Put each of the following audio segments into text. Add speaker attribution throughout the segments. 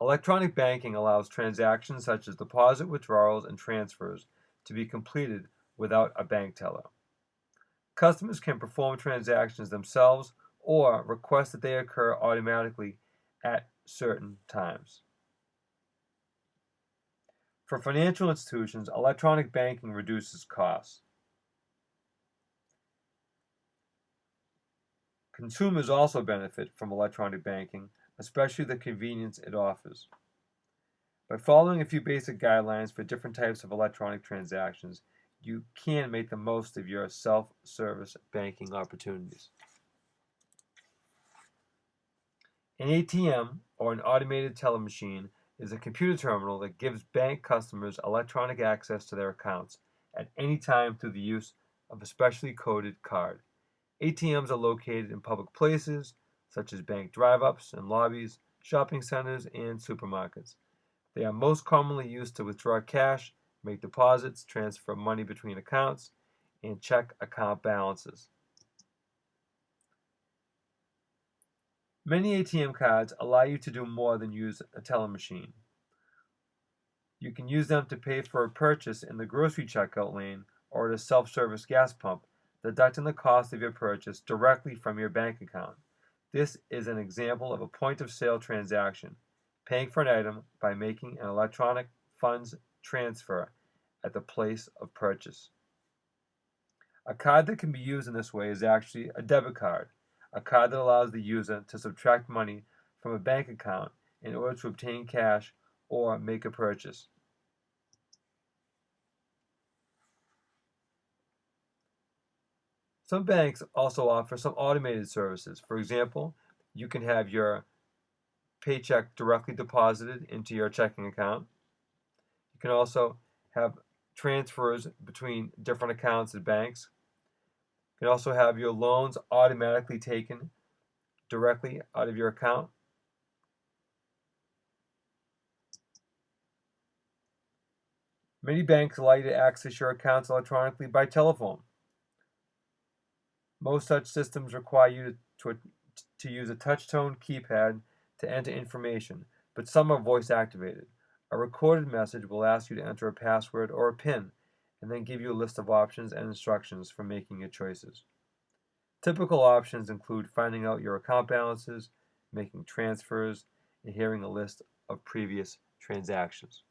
Speaker 1: Electronic banking allows transactions such as deposit withdrawals and transfers to be completed without a bank teller. Customers can perform transactions themselves or request that they occur automatically at certain times. For financial institutions, electronic banking reduces costs. Consumers also benefit from electronic banking, especially the convenience it offers. By following a few basic guidelines for different types of electronic transactions, you can make the most of your self-service banking opportunities. An ATM, or an automated teller machine, is a computer terminal that gives bank customers electronic access to their accounts at any time through the use of a specially coded card. ATMs are located in public places, such as bank drive-ups and lobbies, shopping centers, and supermarkets. They are most commonly used to withdraw cash, make deposits, transfer money between accounts, and check account balances. Many ATM cards allow you to do more than use a teller machine. You can use them to pay for a purchase in the grocery checkout lane or at a self-service gas pump, deducting the cost of your purchase directly from your bank account. This is an example of a point-of-sale transaction, paying for an item by making an electronic funds transfer at the place of purchase. A card that can be used in this way is actually a debit card, a card that allows the user to subtract money from a bank account in order to obtain cash or make a purchase. Some banks also offer some automated services. For example, you can have your paycheck directly deposited into your checking account. You can also have transfers between different accounts at banks. You can also have your loans automatically taken directly out of your account. Many banks allow you to access your accounts electronically by telephone. Most such systems require you to use a touch-tone keypad to enter information, but some are voice-activated. A recorded message will ask you to enter a password or a PIN, and then give you a list of options and instructions for making your choices. Typical options include finding out your account balances, making transfers, and hearing a list of previous transactions.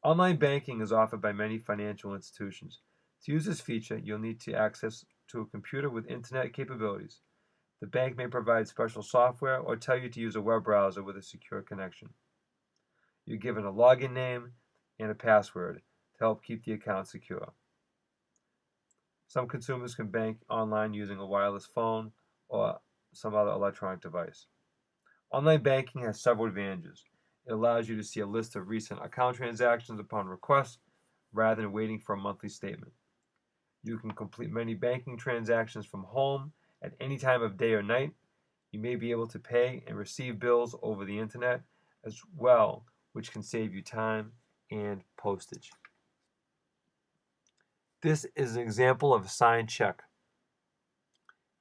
Speaker 1: Online banking is offered by many financial institutions. To use this feature, you'll need to access to a computer with internet capabilities. The bank may provide special software or tell you to use a web browser with a secure connection. You're given a login name and a password to help keep the account secure. Some consumers can bank online using a wireless phone or some other electronic device. Online banking has several advantages. It allows you to see a list of recent account transactions upon request rather than waiting for a monthly statement. You can complete many banking transactions from home at any time of day or night. You may be able to pay and receive bills over the internet as well, which can save you time and postage. This is an example of a signed check.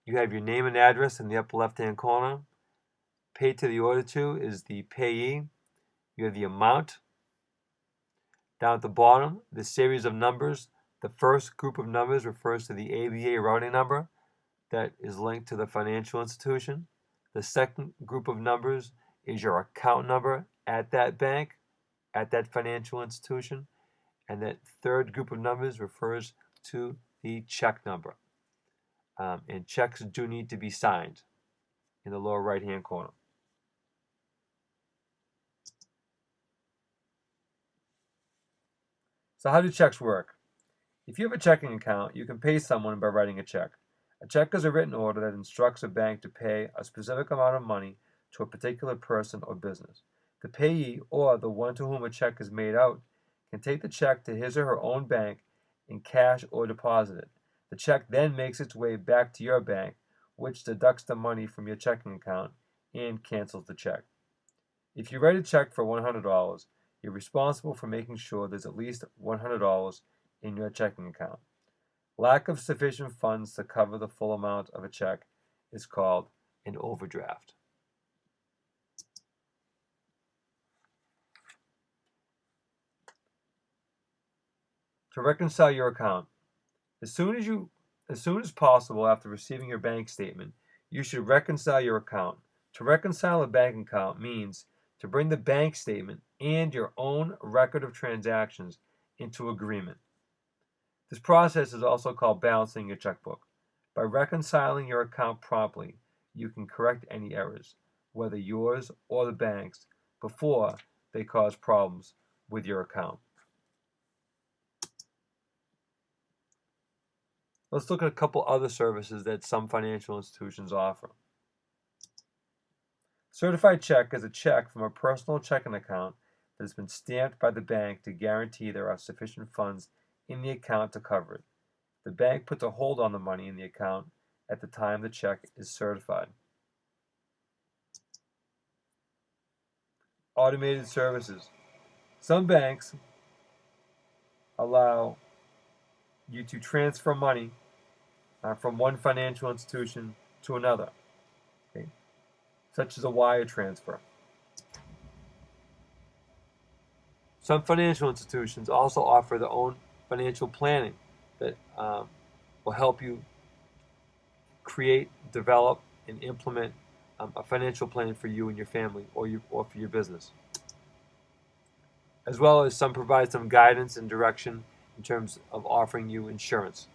Speaker 1: You have your name and address in the upper left-hand corner. Paid to the order to is the payee. You have the amount. Down at the bottom, the series of numbers. The first group of numbers refers to the ABA routing number that is linked to the financial institution. The second group of numbers is your account number at that bank, at that financial institution. And that third group of numbers refers to the check number. And checks do need to be signed in the lower right-hand corner. So how do checks work? If you have a checking account, you can pay someone by writing a check. A check is a written order that instructs a bank to pay a specific amount of money to a particular person or business. The payee, or the one to whom a check is made out, can take the check to his or her own bank in cash or deposit it. The check then makes its way back to your bank, which deducts the money from your checking account and cancels the check. If you write a check for $100, you're responsible for making sure there's at least $100 in your checking account. Lack of sufficient funds to cover the full amount of a check is called an overdraft. To reconcile your account, as soon as possible after receiving your bank statement, you should reconcile your account. To reconcile a bank account means to bring the bank statement and your own record of transactions into agreement. This process is also called balancing your checkbook. By reconciling your account promptly, you can correct any errors, whether yours or the bank's, before they cause problems with your account. Let's look at a couple other services that some financial institutions offer. Certified check is a check from a personal checking account that has been stamped by the bank to guarantee there are sufficient funds in the account to cover it. The bank puts a hold on the money in the account at the time the check is certified. Automated services. Some banks allow you to transfer money from one financial institution to another, okay, such as a wire transfer. Some financial institutions also offer their own financial planning that will help you create, develop, and implement a financial plan for you and your family or for your business. As well as some provide some guidance and direction in terms of offering you insurance.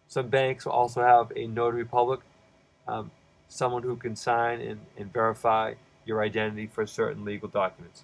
Speaker 1: Some banks also have a notary public, someone who can sign and verify your identity for certain legal documents.